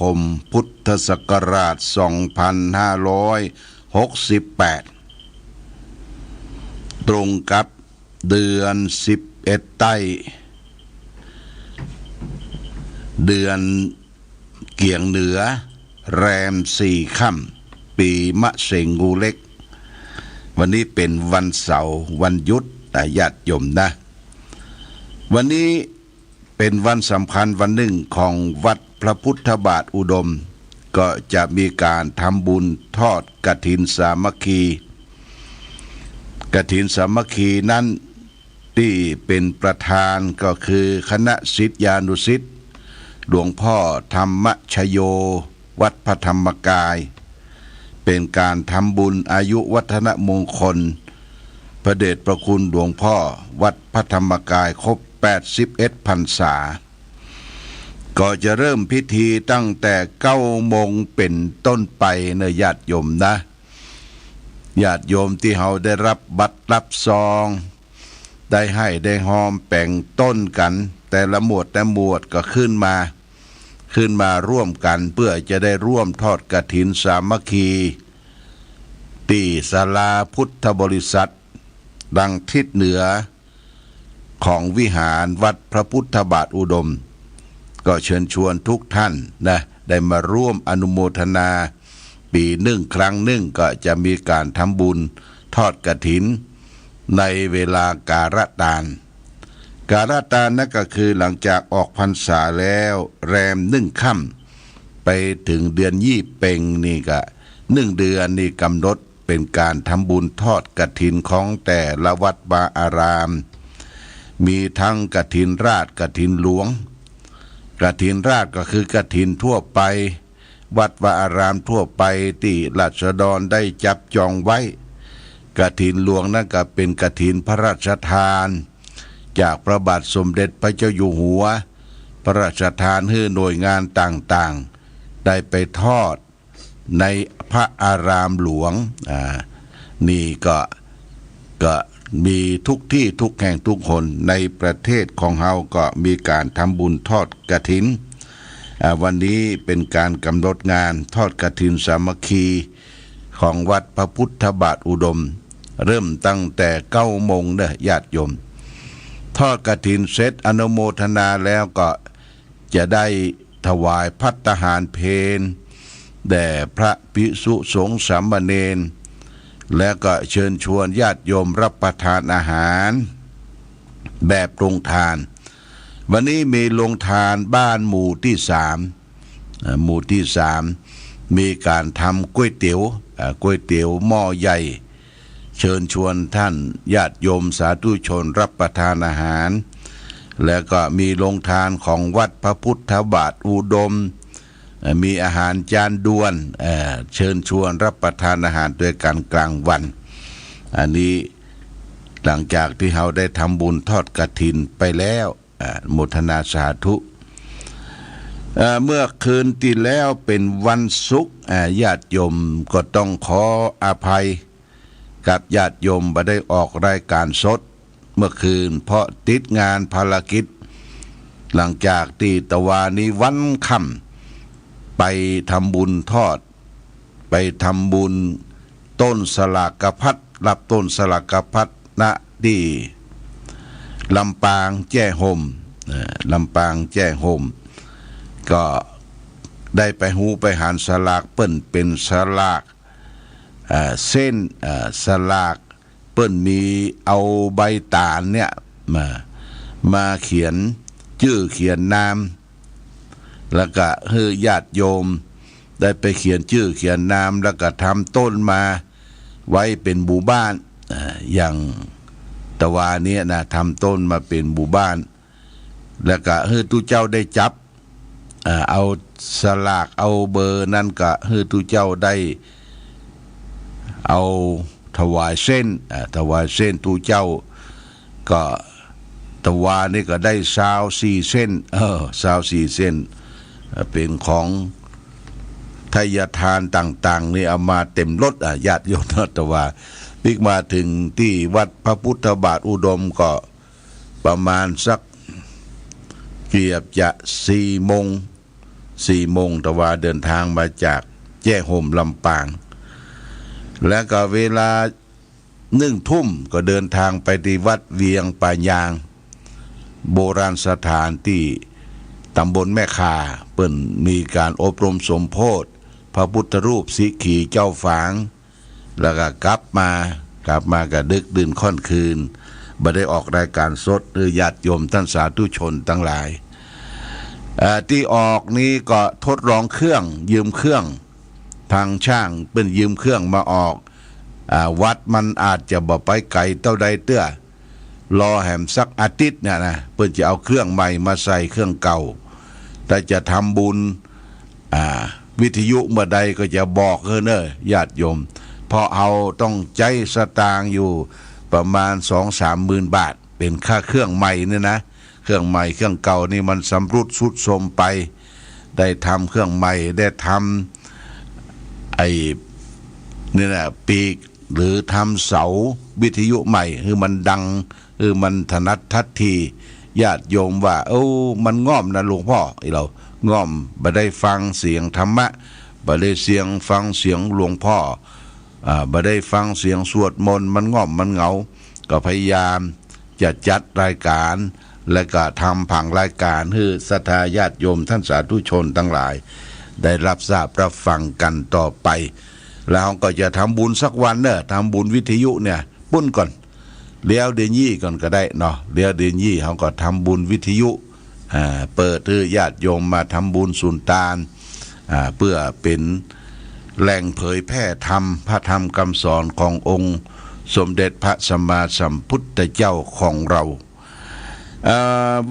คมพุทธศักราช2568ตรงกับเดือน11ใต้เดือนเกี่ยงเหนือแรม4ค่ำปีมะเสงงูเล็กวันนี้เป็นวันเสาร์วันหยุดญาติโยมนะวันนี้เป็นวันสำคัญวันหนึ่งของวัดพระพุทธบาทอุดมก็จะมีการทำบุญทอดกฐินสามัคคีกฐินสามัคคีนั้นที่เป็นประธานก็คือคณะศิษยานุศิษย์หลวงพ่อธรรมชโยวัดพระธรรมกายเป็นการทำบุญอายุวัฒนมงคลพระเดชพระคุณหลวงพ่อวัดพระธรรมกายครบ81พรรษาก็จะเริ่มพิธีตั้งแต่9 โมงเป็นต้นไปในญาติโยมนะญาติโยมที่เขาได้รับบัตรรับซองได้ให้ได้หอมแป่งต้นกันแต่ละหมวดก็ขึ้นมาร่วมกันเพื่อจะได้ร่วมทอดกฐินสามัคคีที่ศาลาพุทธบริษัทดังทิศเหนือของวิหารวัดพระพุทธบาทอุดมก็เชิญชวนทุกท่านนะได้มาร่วมอนุโมทนาปีหนึ่งครั้งหนึ่งก็จะมีการทำบุญทอดกฐินในเวลาการตานนั่นก็คือหลังจากออกพรรษาแล้วแรม1 ค่ำไปถึงเดือนยี่เป่งนี่ก็1 เดือนนี่กำหนดเป็นการทำบุญทอดกฐินของแต่ละวัดวาอารามมีทั้งกฐินราชกฐินหลวงกฐินราชก็คือกฐินทั่วไปวัดวาอารามทั่วไปที่ราษฎรได้จับจองไว้กฐินหลวงนั่นก็เป็นกฐินพระราชทานจากพระบาทสมเด็จพระเจ้าอยู่หัวพระราชทานให้หน่วยงานต่างๆได้ไปทอดในพระอารามหลวงนี่ก็มีทุกที่ทุกแห่งทุกคนในประเทศของเราก็มีการทำบุญทอดกฐินวันนี้เป็นการกำหนดงานทอดกฐินสามัคคีของวัดพระพุทธบาทอุดมเริ่มตั้งแต่9 โมงเด้อญาติโยมทอดกฐินเสร็จอนุโมทนาแล้วก็จะได้ถวายภัตตาหารเพลแด่พระภิกษุสงฆ์สามเณรและก็เชิญชวนญาติโยมรับประทานอาหารแบบโรงทานวันนี้มีโรงทานบ้านหมู่ที่3มีการทำก๋วยเตี๋ยวหม้อใหญ่เชิญชวนท่านญาติโยมสาธุชนรับประทานอาหารและก็มีโรงทานของวัดพระพุทธบาทอุดมมีอาหารจานด่วนเชิญชวนรับประทานอาหารด้วยกันกลางวันอันนี้หลังจากที่เราได้ทำบุญทอดกฐินไปแล้วโมทนาสาธุเมื่อคืนที่แล้วเป็นวันศุกร์ญาติโยมก็ต้องขออภัยกับญาติโยมไม่ได้ออกรายการสดเมื่อคืนเพราะติดงานภารกิจหลังจากที่ตะวานี้วันค่ำไปทำบุญทอดไปทำบุญต้นสลากพัดรับต้นสลากพัดณที่ลำปางแจ้ห่มก็ได้ไปหูไปหารสลากเปิ้นเป็นสลากเส้นสลากเปิ้นมีเอาใบตาลเนี่ยมาเขียนชื่อเขียนนามแล้วก็ให้ญาติโยมได้ไปเขียนชื่อเขียนนามแล้วก็ทำต้นมาไว้เป็นหมู่บ้านอย่างตะวานี้นะทำต้นมาเป็นหมู่บ้านแล้วก็ให้ทุกเจ้าได้จับเอาสลากเอาเบอร์นั่นก็ให้ทุกเจ้าได้เอาถวายเส้นทุกเจ้าก็ตะวานี่ก็ได้24 เส้น24 เส้นเป็นของทายทานต่างๆนี่เอามาเต็มรถญาติโยมตะวาบิ๊กมาถึงที่วัดพระพุทธบาทอุดมก็ประมาณสักเกือบจะ4 โมง 4 โมงแต่ว่าเดินทางมาจากแจ้ห่มลำปางแล้วก็เวลา1 ทุ่มก็เดินทางไปที่วัดเวียงป่ายางโบราณสถานที่ตำบลแม่คาเปิ้นมีการอบรมสมโพธิพระพุทธรูปสีขีเจ้าฝางแล้วก็กลับมาก็ดึกดื่นค่อนคืนบ่ได้ออกรายการสดหรือญาติโยมท่านสาธุชนทั้งหลายที่ออกนี้ก็ทดลองเครื่องยืมเครื่องทางช่างเปิ้นยืมเครื่องมาออกวัดมันอาจจะบ่ไปไกลเท่าใดเตื้อรอแหมสักอาทิตย์เนี่ยนะเปิ้นจะเอาเครื่องใหม่มาใส่เครื่องเก่าแต่จะทำบุญวิทยุเมื่อใดก็จะบอกเนอะญาติโยมเพราะเอาต้องใจสตางค์อยู่ประมาณ 2-3 หมื่นบาทเป็นค่าเครื่องใหม่เนี่ยนะเครื่องใหม่เครื่องเก่านี่มันสำรุดสุดโทรมไปได้ทำเครื่องใหม่ได้ทำนี่แหละปีกหรือทำเสาวิทยุใหม่คือมันดังคือมันถนัดทัดทีญาติโยมว่ามันง่อมนะหลวงพ่อเราง่อมบ่ได้ฟังเสียงธรรมะบ่ได้ฟังเสียงหลวงพ่อบ่ได้ฟังเสียงสวดมนต์มันง่อมมันเหงาก็พยายามจะจัดรายการและก็ทำผังรายการให้ศรัทธาญาติโยมท่านสาธุชนทั้งหลายได้รับทราบรับฟังกันต่อไปแล้วก็จะทำบุญสักวันเนอะทำบุญวิทยุเนี่ยปุ้นก่อนเลี้ยวเดือนยี่ก่อนก็ได้เนาะเลี้ยวเดือนยี่เขาก็ทำบุญวิทยุเปิดให้ญาติโยมมาทำบุญสุนทานเพื่อเป็นแหล่งเผยแพร่ธรรมพระธรรมคำสอนขององค์สมเด็จพระสัมมาสัมพุทธเจ้าของเรา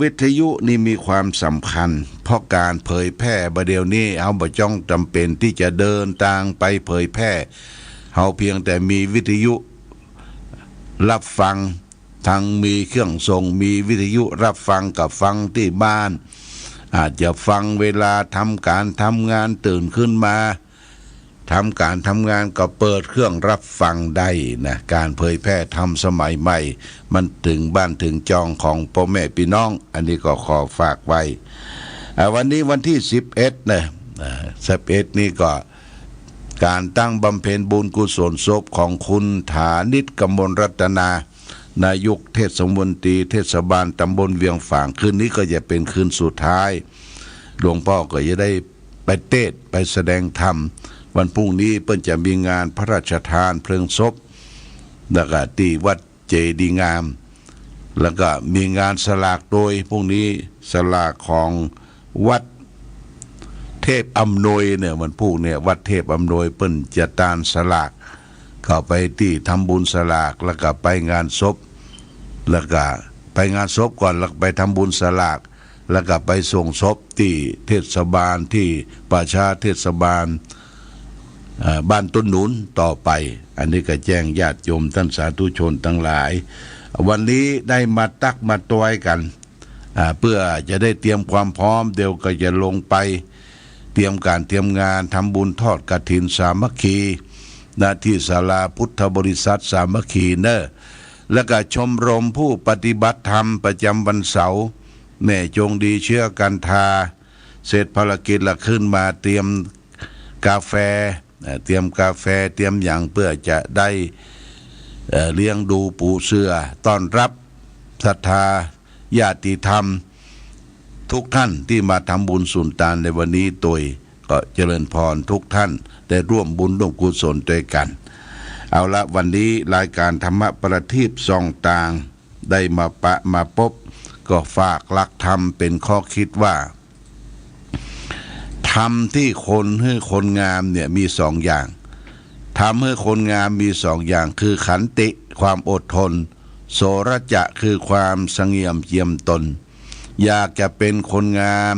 วิทยุนี่มีความสำคัญเพราะการเผยแพร่ประเดี๋ยวนี้เอาบ่จ้องจำเป็นที่จะเดินทางไปเผยแพร่เอาเพียงแต่มีวิทยุรับฟังทั้งมีเครื่องส่งมีวิทยุรับฟังกับฟังที่บ้านอาจจะฟังเวลาทำการทำงานตื่นขึ้นมาทำการทำงานก็เปิดเครื่องรับฟังได้นะการเผยแพร่ธรรมสมัยใหม่มันถึงบ้านถึงจองของพ่อแม่พี่น้องอันนี้ก็ขอฝากไว้วันนี้วันที่11นะ11นี่ก็การตั้งบำเพ็ญบุญกุศลศพของคุณฐานิชกมลรัตนานายกเทศมนตรีเทศบาลตำบลเวียงฝางคืนนี้ก็จะเป็นคืนสุดท้ายหลวงพ่อก็จะได้ไปเทศไปแสดงธรรมวันพรุ่งนี้เพิ่นจะมีงานพระราชทานเพลิงศพแล้วก็ที่วัดเจดีย์งามแล้วก็มีงานสลากโดยพรุ่งนี้สลากของวัดเทพอำนวยเนี่ยมันพวกเนี่ยวัดเทพอำนวยเปิ้นจะตานสลากเข้าไปที่ทำบุญสลากแล้วก็ไปงานศพแล้วก็ไปงานศพก่อนแล้วไปทำบุญสลากแล้วก็ไปส่งศพที่เทศบาลที่ประชาเทศบาลบ้านต้นหนุนต่อไปอันนี้ก็แจ้งญาติโยมท่านสาธุชนทั้งหลายวันนี้ได้มาตักมาตวยกันเพื่อจะได้เตรียมความพร้อมเดี๋ยวก็จะลงไปเตรียมการเตรียมงานทำบุญทอดกฐินสามัคคีณที่ศาลาพุทธบริษัทสามัคคีเนอะแล้วก็ชมรมผู้ปฏิบัติธรรมประจำวันเสาร์แม่จงดีเชื่อกันทาเสร็จภารกิจละขึ้นมาเตรียมกาแฟเตรียมอย่างเพื่อจะได้เลี้ยงดูปู่เสือต้อนรับศรัทธาญาติธรรมทุกท่านที่มาทำบุญสุนทานในวันนี้ตัวก็เจริญพรทุกท่านได้ร่วมบุญร่วมกุศลด้วยกันเอาละวันนี้รายการธรรมะประทีปส่องต่างได้มาพบก็ฝากหลักธรรมเป็นข้อคิดว่าทำที่คนให้คนงามเนี่ยมีสองอย่างทำให้คนงามมีสองอย่างคือขันติความอดทนโสรจะคือความเสงี่ยมเจียมตนอยากจะเป็นคนงาม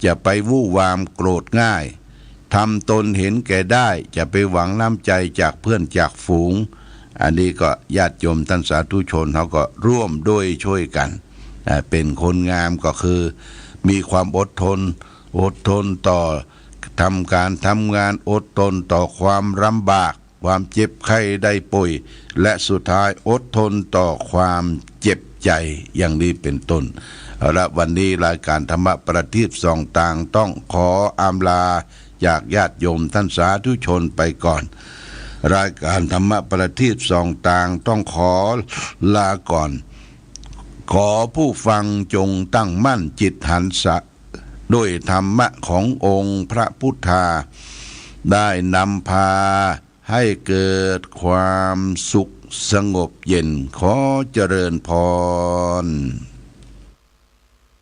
จะไปวู่วามโกรธง่ายทำตนเห็นแก่ได้จะไปหวังน้ำใจจากเพื่อนจากฝูงอันนี้ก็ญาติโยมท่านสาธุชนเขาก็ร่วมด้วยช่วยกันเป็นคนงามก็คือมีความอดทนต่อทำการทำงานอดทนต่อความลำบากความเจ็บไข้ได้ป่วยและสุดท้ายอดทนต่อความเจ็บใจอย่างนี้เป็นต้น และวันนี้รายการธรรมะประทีปส่องต่างต้องขออำลาจากญาติโยมท่านสาธุชนไปก่อนรายการธรรมะประทีปส่องต่างต้องขอลาก่อนขอผู้ฟังจงตั้งมั่นจิตหันษะด้วยธรรมะขององค์พระพุทธาได้นำพาให้เกิดความสุขสงบเย็นขอเจริญพร